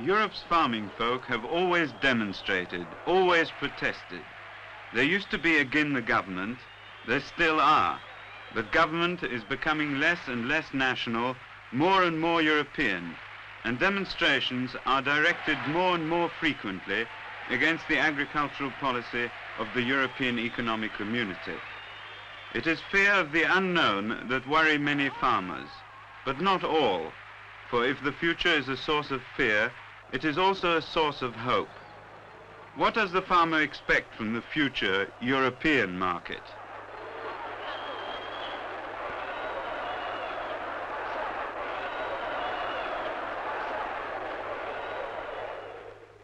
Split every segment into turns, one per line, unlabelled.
Europe's farming folk have always demonstrated, always protested. They used to be against the government, they still are, but government is becoming less and less national, more and more European, and demonstrations are directed more and more frequently against the agricultural policy of the European Economic Community. It is fear of the unknown that worry many farmers, but not all, for if the future is a source of fear, it is also a source of hope. What does the farmer expect from the future European market?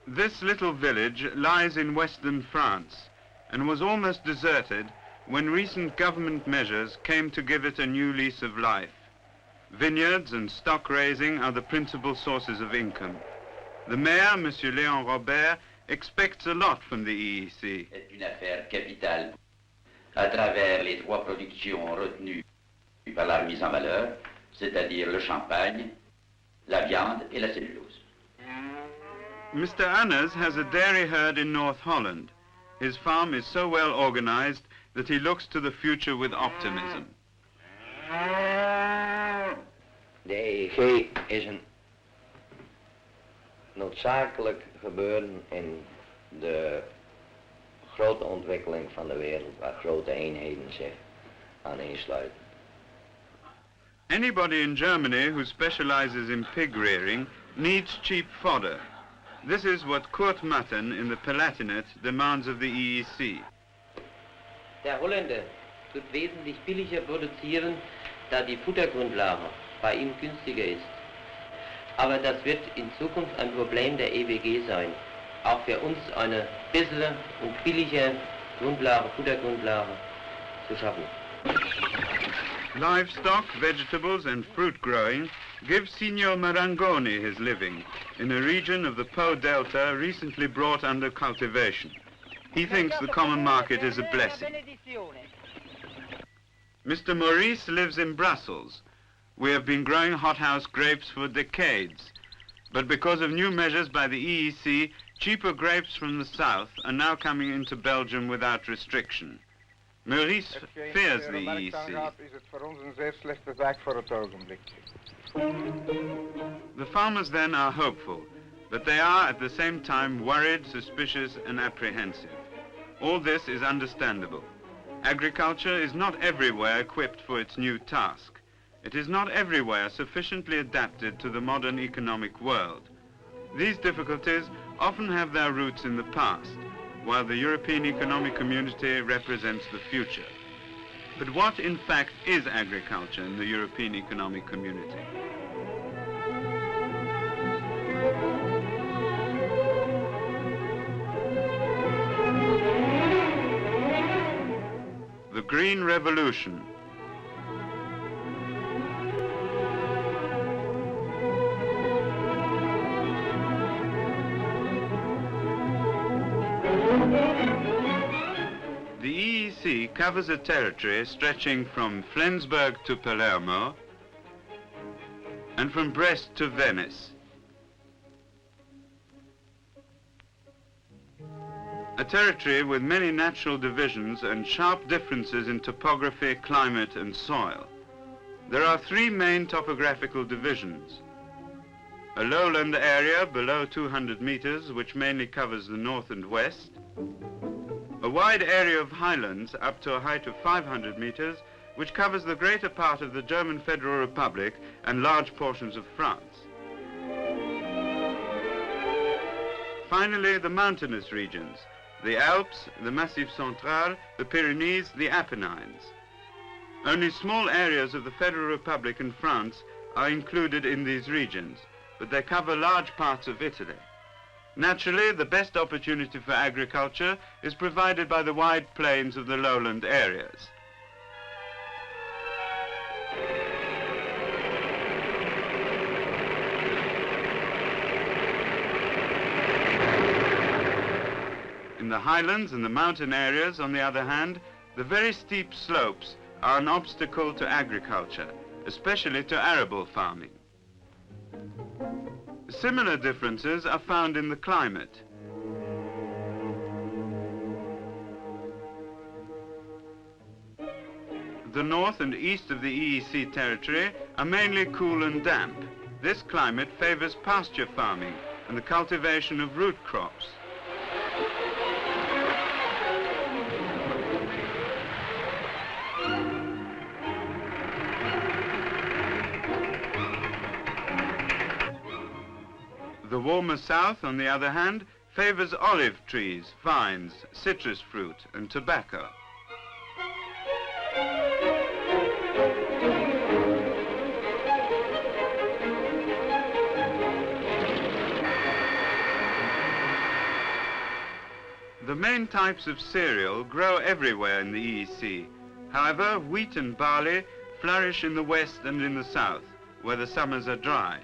This little village lies in western France and was almost deserted when recent government measures came to give it a new lease of life. Vineyards and stock raising are the principal sources of income. The mayor, M. Léon Robert, expects a lot from the EEC.
C'est une affaire capitale à travers les trois productions retenues par la remise en valeur, c'est-à-dire le champagne, la viande et la cellulose.
Mr. Anners has a dairy herd in North Holland. His farm is so well organized that he looks to the future with optimism.
De EEG is een noodzakelijk gebeuren in de grote ontwikkeling van de wereld, waar grote eenheden zich aan insluiten.
Anybody in Germany who specializes in pig rearing needs cheap fodder. This is what Kurt Matten in the Palatinate demands of the EEC.
Der Holländer tut wesentlich billiger produzieren, da die Futtergrundlage bei ihm günstiger ist. Aber das wird in Zukunft ein Problem der EWG sein. Auch für uns eine bessere und billige Grundlage, Futtergrundlage zu schaffen.
Livestock, vegetables and fruit growing give Signor Marangoni his living in a region of the Po Delta recently brought under cultivation. He thinks the common market is a blessing. Mr. Maurice lives in Brussels. We have been growing hothouse grapes for decades, but because of new measures by the EEC, cheaper grapes from the south are now coming into Belgium without restriction. Maurice fears the EEC. The farmers then are hopeful, but they are at the same time worried, suspicious and apprehensive. All this is understandable. Agriculture is not everywhere equipped for its new task. It is not everywhere sufficiently adapted to the modern economic world. These difficulties often have their roots in the past, while the European Economic Community represents the future. But what in fact is agriculture in the European Economic Community? The Green Revolution. The EEC covers a territory stretching from Flensburg to Palermo and from Brest to Venice. A territory with many natural divisions and sharp differences in topography, climate and soil. There are three main topographical divisions. A lowland area below 200 meters, which mainly covers the north and west. A wide area of highlands up to a height of 500 meters, which covers the greater part of the German Federal Republic and large portions of France. Finally, the mountainous regions, the Alps, the Massif Central, the Pyrenees, the Apennines. Only small areas of the Federal Republic and France are included in these regions, but they cover large parts of Italy. Naturally, the best opportunity for agriculture is provided by the wide plains of the lowland areas. In the highlands and the mountain areas, on the other hand, the very steep slopes are an obstacle to agriculture, especially to arable farming. Similar differences are found in the climate. The north and east of the EEC territory are mainly cool and damp. This climate favors pasture farming and the cultivation of root crops. The warmer south, on the other hand, favors olive trees, vines, citrus fruit, and tobacco. The main types of cereal grow everywhere in the EEC. However, wheat and barley flourish in the west and in the south, where the summers are dry.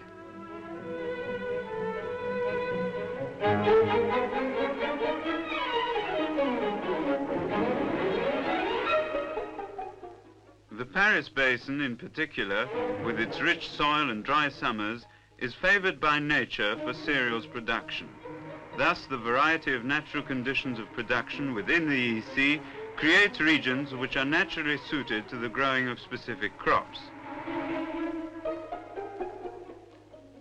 The Paris Basin in particular, with its rich soil and dry summers, is favored by nature for cereals production. Thus, the variety of natural conditions of production within the EEC creates regions which are naturally suited to the growing of specific crops.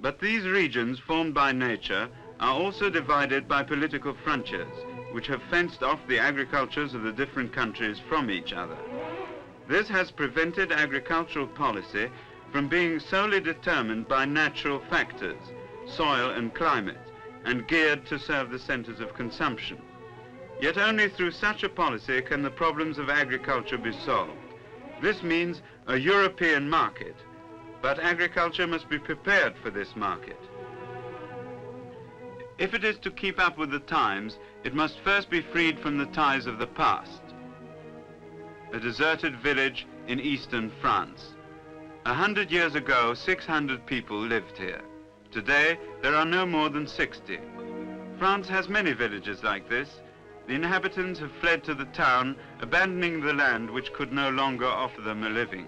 But these regions formed by nature are also divided by political frontiers, which have fenced off the agricultures of the different countries from each other. This has prevented agricultural policy from being solely determined by natural factors, soil and climate, and geared to serve the centers of consumption. Yet only through such a policy can the problems of agriculture be solved. This means a European market, but agriculture must be prepared for this market. If it is to keep up with the times, it must first be freed from the ties of the past. A deserted village in eastern France. 100 years ago, 600 people lived here. Today, there are no more than 60. France has many villages like this. The inhabitants have fled to the town, abandoning the land which could no longer offer them a living.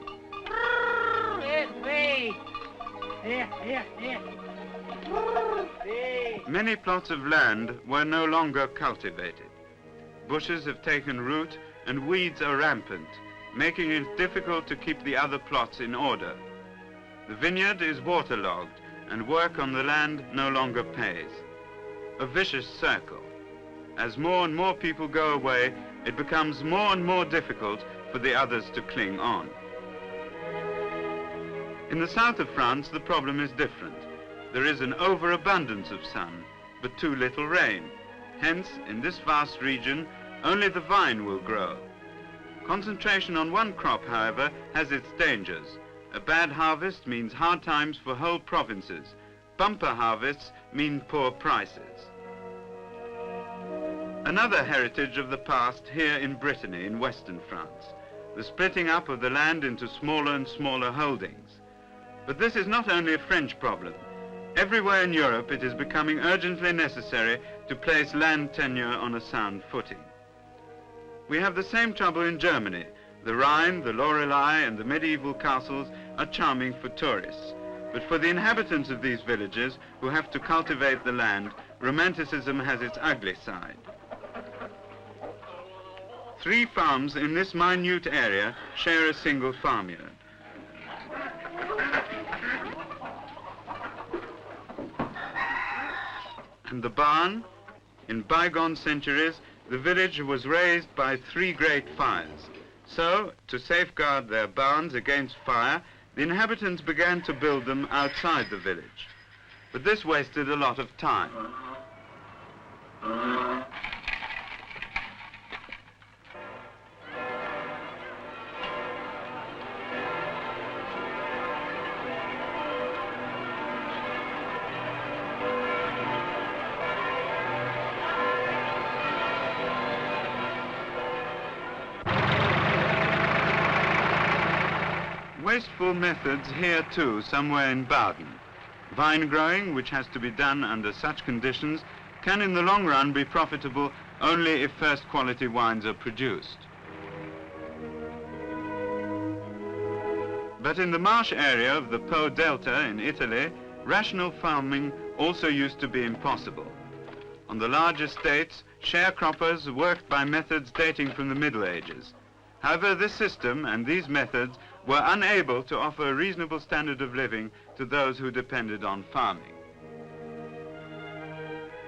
Many plots of land were no longer cultivated. Bushes have taken root and weeds are rampant, making it difficult to keep the other plots in order. The vineyard is waterlogged and work on the land no longer pays. A vicious circle. As more and more people go away, it becomes more and more difficult for the others to cling on. In the south of France, the problem is different. There is an overabundance of sun, but too little rain. Hence, in this vast region, only the vine will grow. Concentration on one crop, however, has its dangers. A bad harvest means hard times for whole provinces. Bumper harvests mean poor prices. Another heritage of the past here in Brittany, in western France, the splitting up of the land into smaller and smaller holdings. But this is not only a French problem. Everywhere in Europe, it is becoming urgently necessary to place land tenure on a sound footing. We have the same trouble in Germany. The Rhine, the Lorelei, and the medieval castles are charming for tourists. But for the inhabitants of these villages, who have to cultivate the land, romanticism has its ugly side. 3 farms in this minute area share a single farmyard. And the barn? In bygone centuries, the village was raised by 3 great fires. So, to safeguard their barns against fire, the inhabitants began to build them outside the village. But this wasted a lot of time. Wasteful methods here too, somewhere in Baden. Vine growing, which has to be done under such conditions, can in the long run be profitable only if first quality wines are produced. But in the marsh area of the Po Delta in Italy, rational farming also used to be impossible. On the large estates, sharecroppers worked by methods dating from the Middle Ages. However, this system and these methods were unable to offer a reasonable standard of living to those who depended on farming.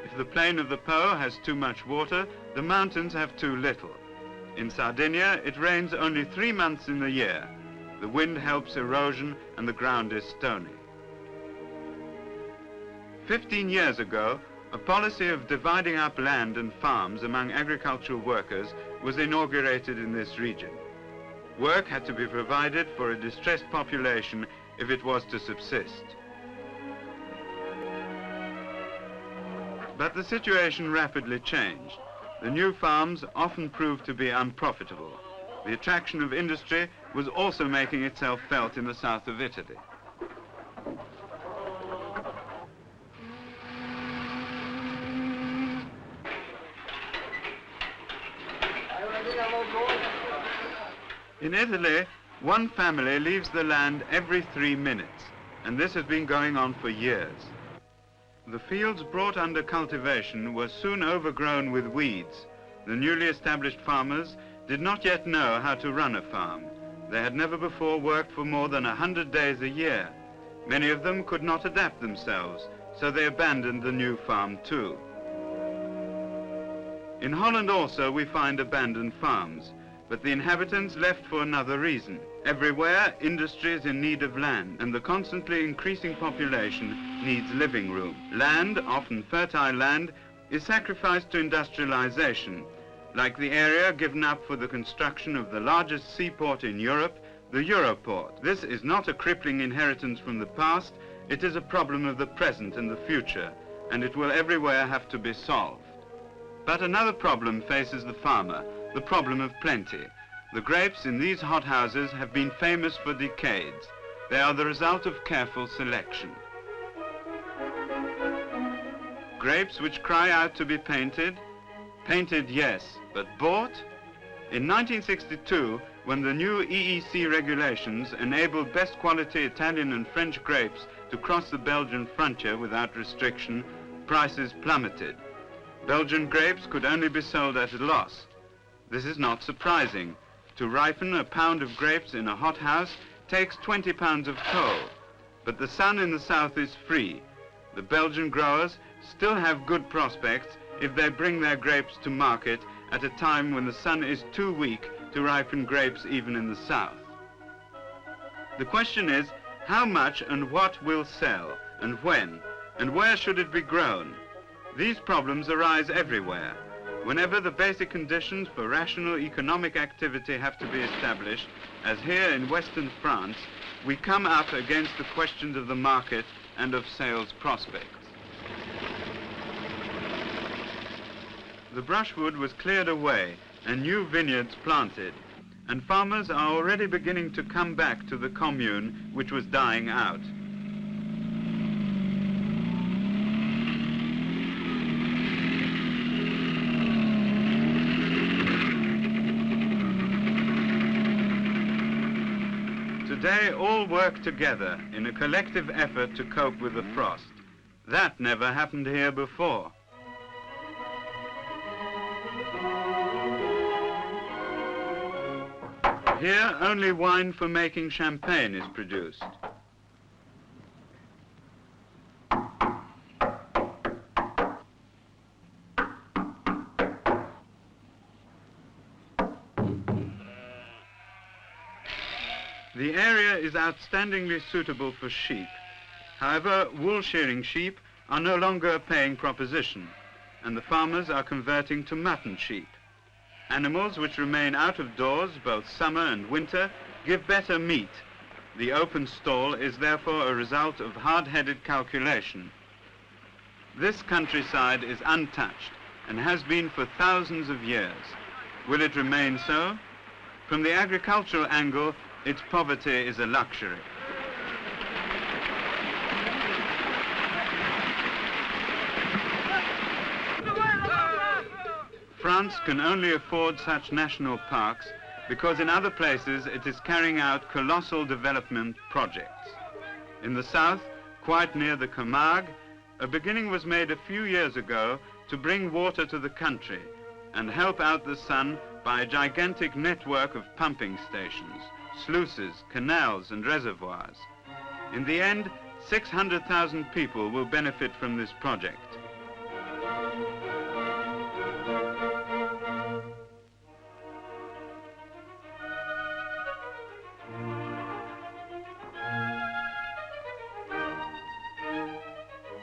If the plain of the Po has too much water, the mountains have too little. In Sardinia, it rains only 3 months in the year. The wind helps erosion and the ground is stony. 15 years ago, a policy of dividing up land and farms among agricultural workers was inaugurated in this region. Work had to be provided for a distressed population if it was to subsist. But the situation rapidly changed. The new farms often proved to be unprofitable. The attraction of industry was also making itself felt in the south of Italy. In Italy, one family leaves the land every 3 minutes, and this has been going on for years. The fields brought under cultivation were soon overgrown with weeds. The newly established farmers did not yet know how to run a farm. They had never before worked for more than 100 days a year. Many of them could not adapt themselves, so they abandoned the new farm too. In Holland also we find abandoned farms, but the inhabitants left for another reason. Everywhere, industry is in need of land, and the constantly increasing population needs living room. Land, often fertile land, is sacrificed to industrialization, like the area given up for the construction of the largest seaport in Europe, the Europort. This is not a crippling inheritance from the past, it is a problem of the present and the future, and it will everywhere have to be solved. But another problem faces the farmer, the problem of plenty. The grapes in these hothouses have been famous for decades. They are the result of careful selection. Grapes which cry out to be painted? Painted, yes, but bought? In 1962, when the new EEC regulations enabled best quality Italian and French grapes to cross the Belgian frontier without restriction, prices plummeted. Belgian grapes could only be sold at a loss. This is not surprising. To ripen a pound of grapes in a hothouse takes 20 pounds of coal, but the sun in the south is free. The Belgian growers still have good prospects if they bring their grapes to market at a time when the sun is too weak to ripen grapes even in the south. The question is, how much and what will sell, and when, and where should it be grown? These problems arise everywhere. Whenever the basic conditions for rational economic activity have to be established, as here in Western France, we come up against the questions of the market and of sales prospects. The brushwood was cleared away and new vineyards planted, and farmers are already beginning to come back to the commune which was dying out. Today, all work together in a collective effort to cope with the frost. That never happened here before. Here, only wine for making champagne is produced. The area is outstandingly suitable for sheep. However, wool shearing sheep are no longer a paying proposition, and the farmers are converting to mutton sheep. Animals which remain out of doors both summer and winter give better meat. The open stall is therefore a result of hard-headed calculation. This countryside is untouched and has been for thousands of years. Will it remain so? From the agricultural angle, its poverty is a luxury. France can only afford such national parks because in other places it is carrying out colossal development projects. In the south, quite near the Camargue, a beginning was made a few years ago to bring water to the country and help out the sun by a gigantic network of pumping stations, sluices, canals and reservoirs. In the end, 600,000 people will benefit from this project.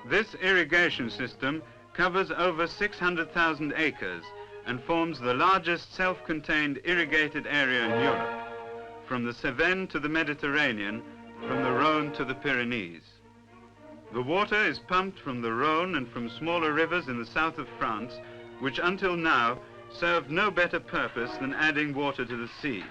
This irrigation system covers over 600,000 acres and forms the largest self-contained irrigated area in Europe, from the Cevennes to the Mediterranean, from the Rhone to the Pyrenees. The water is pumped from the Rhone and from smaller rivers in the south of France, which until now served no better purpose than adding water to the sea.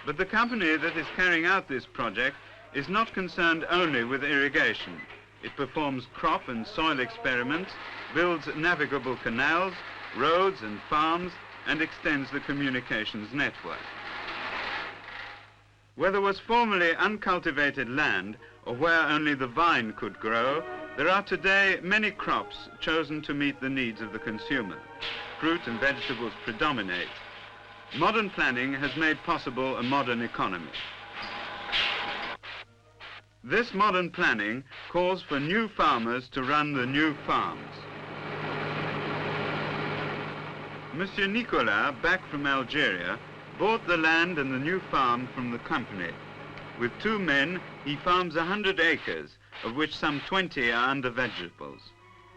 But the company that is carrying out this project is not concerned only with irrigation. It performs crop and soil experiments, builds navigable canals, roads and farms, and extends the communications network. Where there was formerly uncultivated land, or where only the vine could grow, there are today many crops chosen to meet the needs of the consumer. Fruit and vegetables predominate. Modern planning has made possible a modern economy. This modern planning calls for new farmers to run the new farms. Monsieur Nicolas, back from Algeria, bought the land and the new farm from the company. With 2 men, he farms 100 acres, of which some 20 are under vegetables.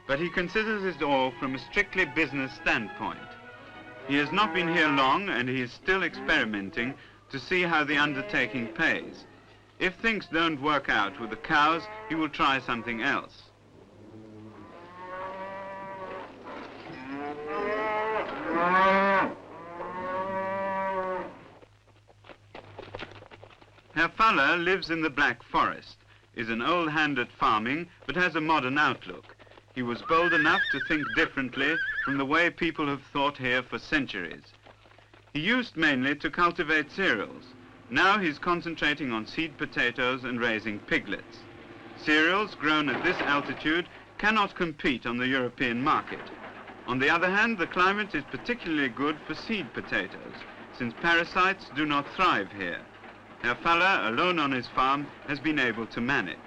But he considers it all from a strictly business standpoint. He has not been here long, and he is still experimenting to see how the undertaking pays. If things don't work out with the cows, he will try something else. Herr Faller lives in the Black Forest, is an old hand at farming, but has a modern outlook. He was bold enough to think differently from the way people have thought here for centuries. He used mainly to cultivate cereals. Now he's concentrating on seed potatoes and raising piglets. Cereals grown at this altitude cannot compete on the European market. On the other hand, the climate is particularly good for seed potatoes, since parasites do not thrive here. Herr Faller, alone on his farm, has been able to manage.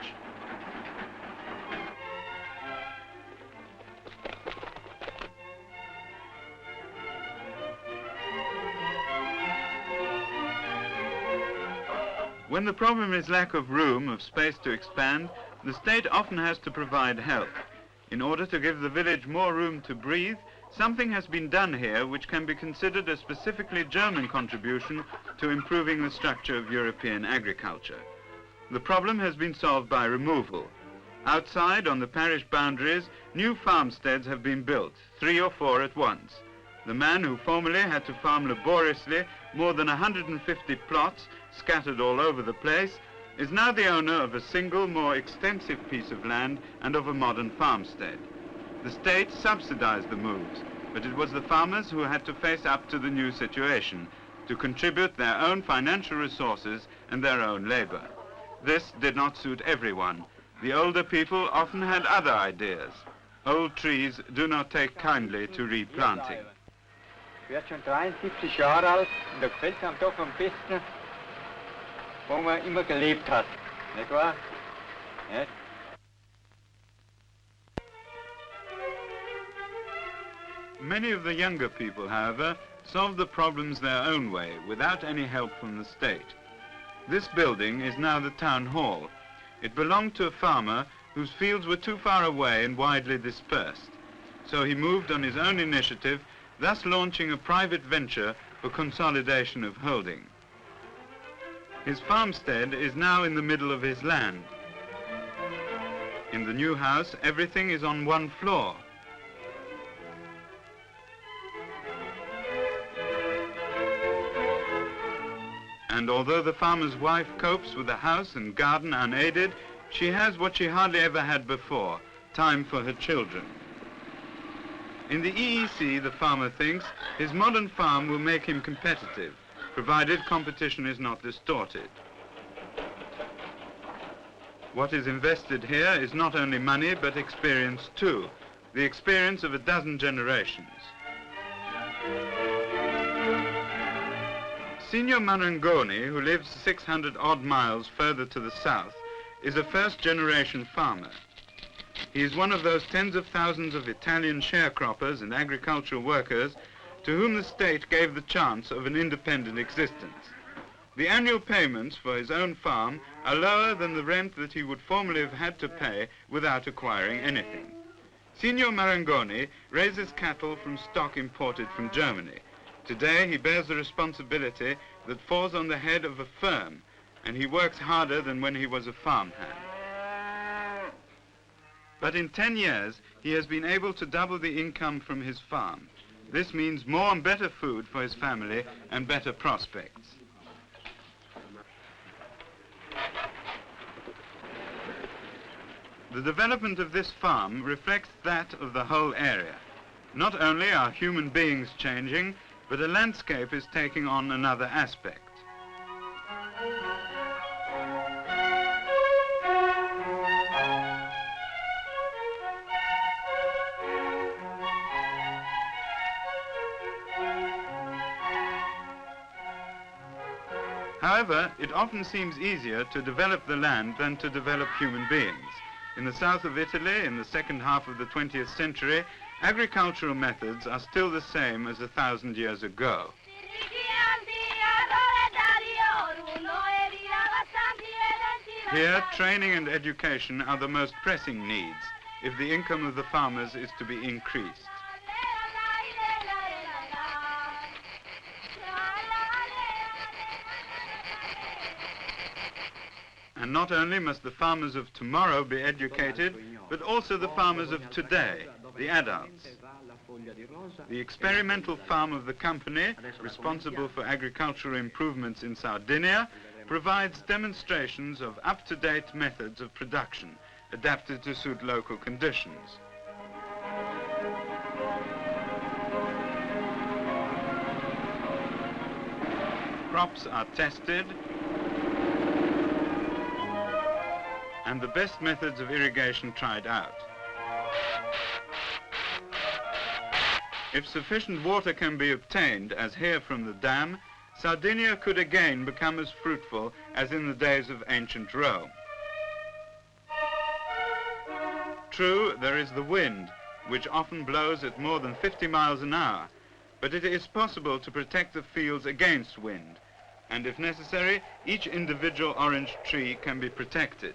When the problem is lack of room, of space to expand, the state often has to provide help. In order to give the village more room to breathe, something has been done here which can be considered a specifically German contribution to improving the structure of European agriculture. The problem has been solved by removal. Outside, on the parish boundaries, new farmsteads have been built, 3 or 4 at once. The man who formerly had to farm laboriously more than 150 plots scattered all over the place is now the owner of a single, more extensive piece of land and of a modern farmstead. The state subsidized the moves, but it was the farmers who had to face up to the new situation, to contribute their own financial resources and their own labor. This did not suit everyone. The older people often had other ideas. Old trees do not take kindly to replanting.
Ich werde schon 73 Jahre alt und da gefällt es einem doch am besten, wo man immer gelebt hat, nicht wahr? Nicht?
Many of the younger people, however, solve the problems their own way, without any help from the state. This building is now the town hall. It belonged to a farmer whose fields were too far away and widely dispersed. So he moved on his own initiative, thus launching a private venture for consolidation of holding. His farmstead is now in the middle of his land. In the new house, everything is on one floor. And although the farmer's wife copes with the house and garden unaided, she has what she hardly ever had before, time for her children. In the EEC, the farmer thinks, his modern farm will make him competitive, provided competition is not distorted. What is invested here is not only money but experience too, the experience of a dozen generations. Signor Marangoni, who lives 600 odd miles further to the south, is a first-generation farmer. He is one of those tens of thousands of Italian sharecroppers and agricultural workers to whom the state gave the chance of an independent existence. The annual payments for his own farm are lower than the rent that he would formerly have had to pay without acquiring anything. Signor Marangoni raises cattle from stock imported from Germany. Today he bears the responsibility that falls on the head of a firm, and he works harder than when he was a farmhand. But in 10 years, he has been able to double the income from his farm. This means more and better food for his family and better prospects. The development of this farm reflects that of the whole area. Not only are human beings changing, but the landscape is taking on another aspect. However, it often seems easier to develop the land than to develop human beings. In the south of Italy, in the second half of the 20th century, agricultural methods are still the same as 1,000 years ago. Here, training and education are the most pressing needs if the income of the farmers is to be increased. And not only must the farmers of tomorrow be educated, but also the farmers of today, the adults. The experimental farm of the company, responsible for agricultural improvements in Sardinia, provides demonstrations of up-to-date methods of production, adapted to suit local conditions. Crops are tested, and the best methods of irrigation tried out. If sufficient water can be obtained, as here from the dam, Sardinia could again become as fruitful as in the days of ancient Rome. True, there is the wind, which often blows at more than 50 miles an hour, but it is possible to protect the fields against wind, and if necessary, each individual orange tree can be protected.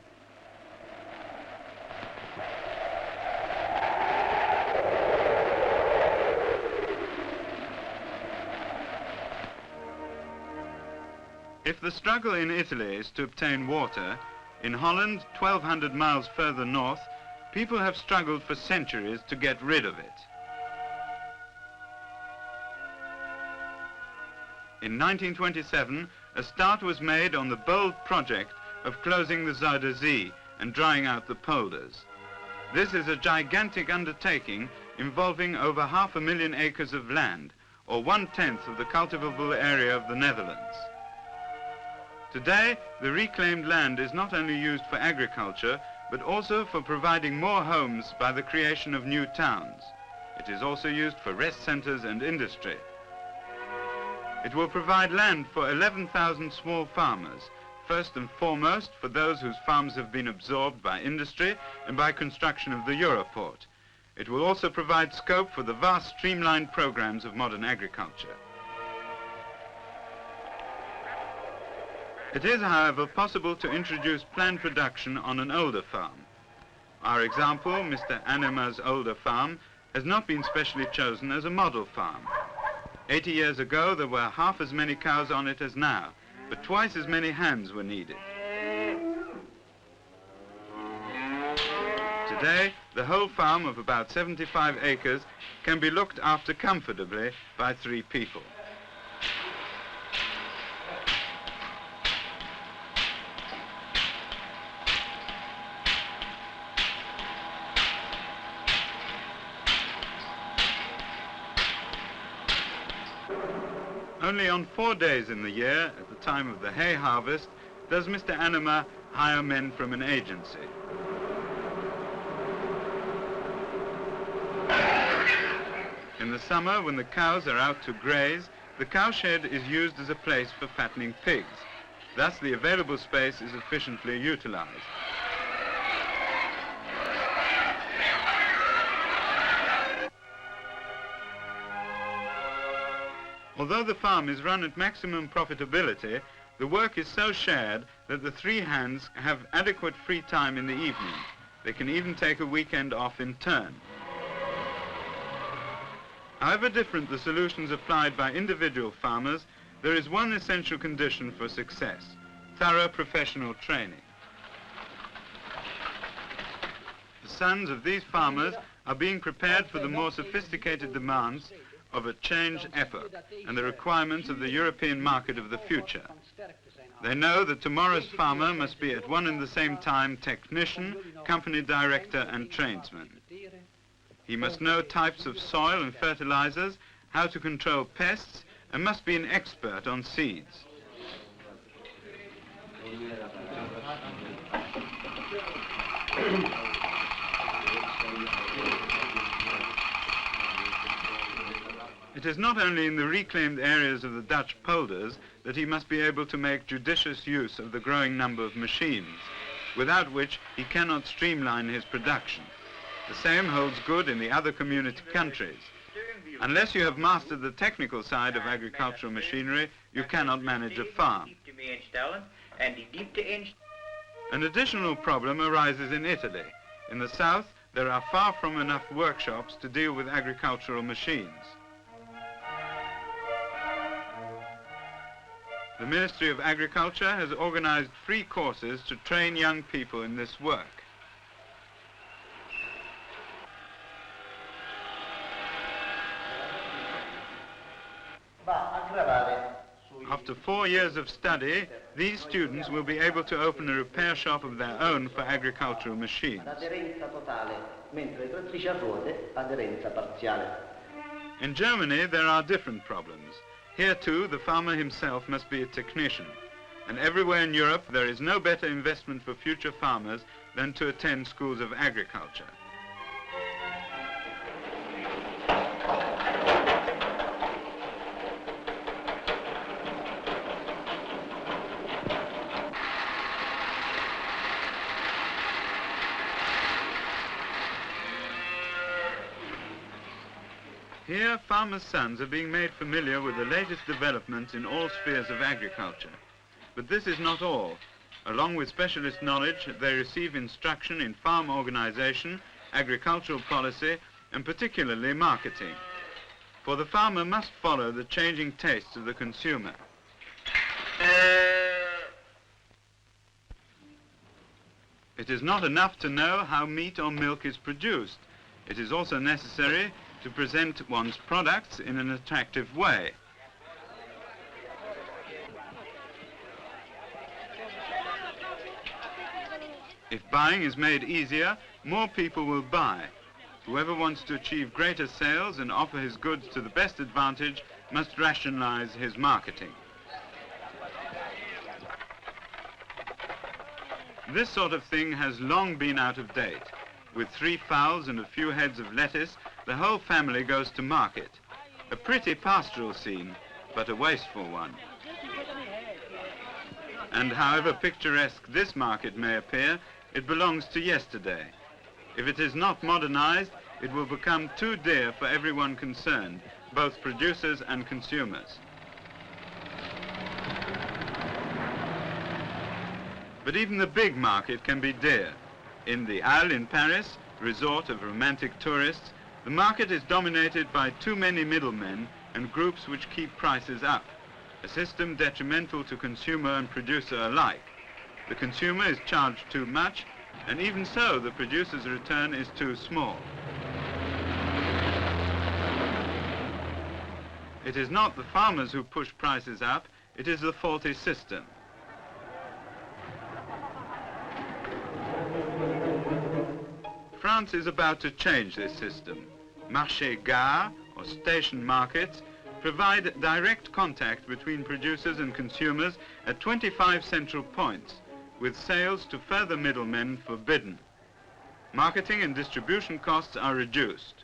If the struggle in Italy is to obtain water, in Holland, 1,200 miles further north, people have struggled for centuries to get rid of it. In 1927, a start was made on the bold project of closing the Zuider Zee and drying out the polders. This is a gigantic undertaking involving over 500,000 acres of land, or 1/10 of the cultivable area of the Netherlands. Today, the reclaimed land is not only used for agriculture, but also for providing more homes by the creation of new towns. It is also used for rest centers and industry. It will provide land for 11,000 small farmers, first and foremost for those whose farms have been absorbed by industry and by construction of the Europort. It will also provide scope for the vast streamlined programs of modern agriculture. It is, however, possible to introduce planned production on an older farm. Our example, Mr. Anema's older farm, has not been specially chosen as a model farm. 80 years ago, there were half as many cows on it as now, but twice as many hands were needed. Today, the whole farm of about 75 acres can be looked after comfortably by 3 people. Only on 4 days in the year, at the time of the hay harvest, does Mr. Anema hire men from an agency. In the summer, when the cows are out to graze, the cowshed is used as a place for fattening pigs. Thus, the available space is efficiently utilized. Although the farm is run at maximum profitability, the work is so shared that the three hands have adequate free time in the evening. They can even take a weekend off in turn. However different the solutions applied by individual farmers, there is one essential condition for success: thorough professional training. The sons of these farmers are being prepared for the more sophisticated demands of a change effort and the requirements of the European market of the future. They know that tomorrow's farmer must be at one and the same time technician, company director and tradesman. He must know types of soil and fertilizers, how to control pests, and must be an expert on seeds. It is not only in the reclaimed areas of the Dutch polders that he must be able to make judicious use of the growing number of machines, without which he cannot streamline his production. The same holds good in the other community countries. Unless you have mastered the technical side of agricultural machinery, you cannot manage a farm. An additional problem arises in Italy. In the south, there are far from enough workshops to deal with agricultural machines. The Ministry of Agriculture has organized free courses to train young people in this work. After 4 years of study, these students will be able to open a repair shop of their own for agricultural machines. In Germany, there are different problems. Here too, the farmer himself must be a technician. And everywhere in Europe, there is no better investment for future farmers than to attend schools of agriculture. Here, farmers' sons are being made familiar with the latest developments in all spheres of agriculture. But this is not all. Along with specialist knowledge, they receive instruction in farm organization, agricultural policy, and particularly marketing. For the farmer must follow the changing tastes of the consumer. It is not enough to know how meat or milk is produced. It is also necessary to present one's products in an attractive way. If buying is made easier, more people will buy. Whoever wants to achieve greater sales and offer his goods to the best advantage must rationalize his marketing. This sort of thing has long been out of date. With 3 fowls and a few heads of lettuce, the whole family goes to market. A pretty pastoral scene, but a wasteful one. And however picturesque this market may appear, it belongs to yesterday. If it is not modernized, it will become too dear for everyone concerned, both producers and consumers. But even the big market can be dear. In the Halles in Paris, resort of romantic tourists, the market is dominated by too many middlemen and groups which keep prices up, a system detrimental to consumer and producer alike. The consumer is charged too much, and even so, the producer's return is too small. It is not the farmers who push prices up, it is the faulty system. France is about to change this system. Marché-gare, or station markets, provide direct contact between producers and consumers at 25 central points, with sales to further middlemen forbidden. Marketing and distribution costs are reduced.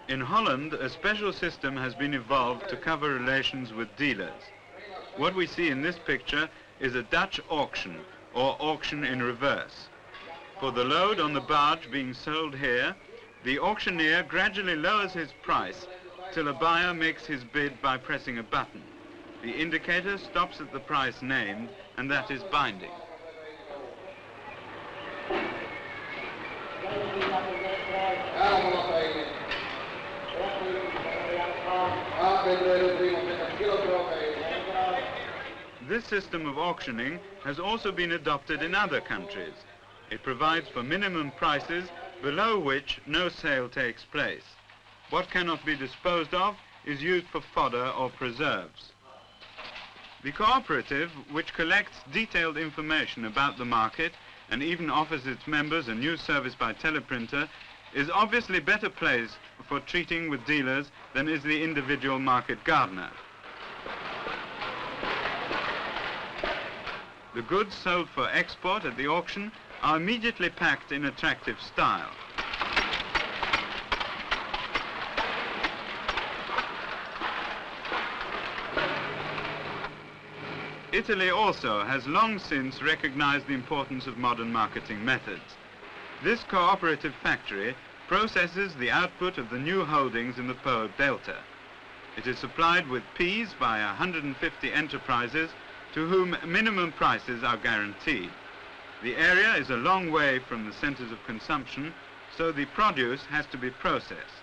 In Holland, a special system has been evolved to cover relations with dealers. What we see in this picture is a Dutch auction, or auction in reverse. For the load on the barge being sold here, the auctioneer gradually lowers his price till a buyer makes his bid by pressing a button. The indicator stops at the price named, and that is binding. This system of auctioning has also been adopted in other countries. It provides for minimum prices below which no sale takes place. What cannot be disposed of is used for fodder or preserves. The cooperative, which collects detailed information about the market and even offers its members a news service by teleprinter, is obviously better placed for treating with dealers than is the individual market gardener. The goods sold for export at the auction are immediately packed in attractive style. Italy also has long since recognized the importance of modern marketing methods. This cooperative factory processes the output of the new holdings in the Po Delta. It is supplied with peas by 150 enterprises to whom minimum prices are guaranteed. The area is a long way from the centers of consumption, so the produce has to be processed.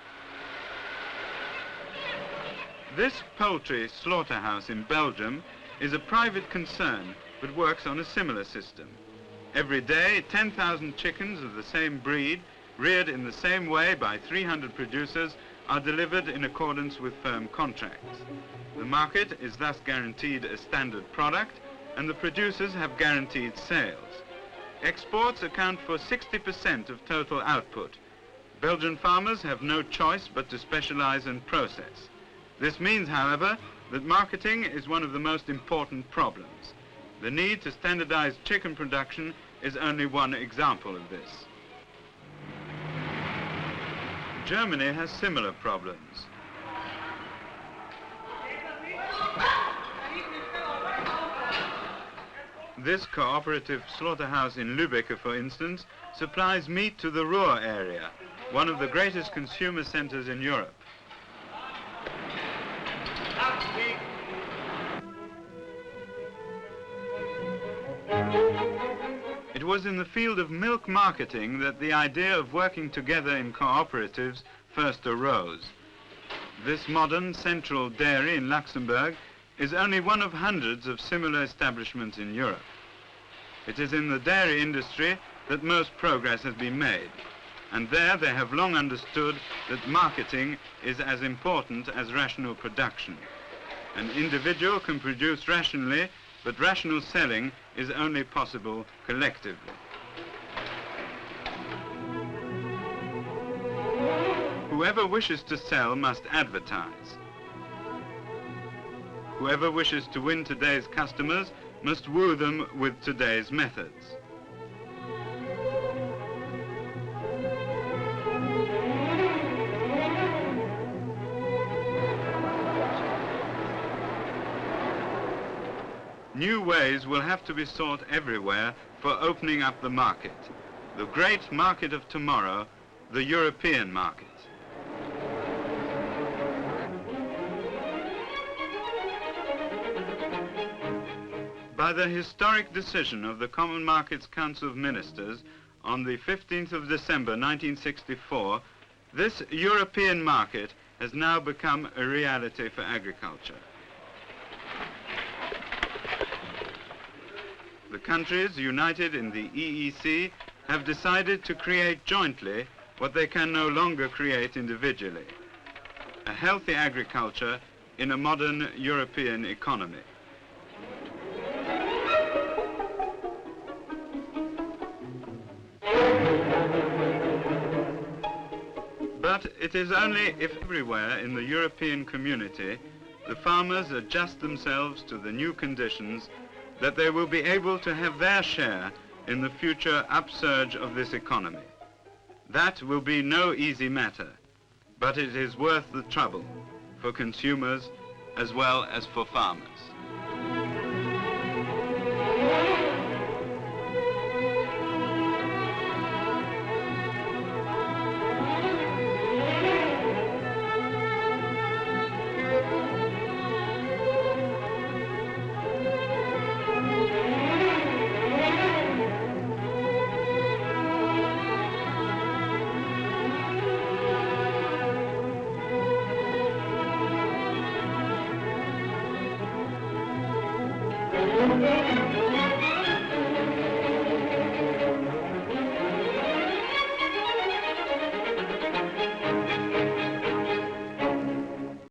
This poultry slaughterhouse in Belgium is a private concern, but works on a similar system. Every day, 10,000 chickens of the same breed, reared in the same way by 300 producers, are delivered in accordance with firm contracts. The market is thus guaranteed a standard product, and the producers have guaranteed sales. Exports account for 60% of total output. Belgian farmers have no choice but to specialize and process. This means, however, that marketing is one of the most important problems. The need to standardize chicken production is only one example of this. Germany has similar problems. This cooperative slaughterhouse in Lübeck, for instance, supplies meat to the Ruhr area, one of the greatest consumer centers in Europe. It was in the field of milk marketing that the idea of working together in cooperatives first arose. This modern central dairy in Luxembourg is only one of hundreds of similar establishments in Europe. It is in the dairy industry that most progress has been made, and there they have long understood that marketing is as important as rational production. An individual can produce rationally, but rational selling is only possible collectively. Whoever wishes to sell must advertise. Whoever wishes to win today's customers must woo them with today's methods. New ways will have to be sought everywhere for opening up the market. The great market of tomorrow, the European market. By the historic decision of the Common Markets Council of Ministers on the 15th of December 1964, this European market has now become a reality for agriculture. The countries united in the EEC have decided to create jointly what they can no longer create individually: a healthy agriculture in a modern European economy. But it is only if everywhere in the European community the farmers adjust themselves to the new conditions that they will be able to have their share in the future upsurge of this economy. That will be no easy matter, but it is worth the trouble for consumers as well as for farmers.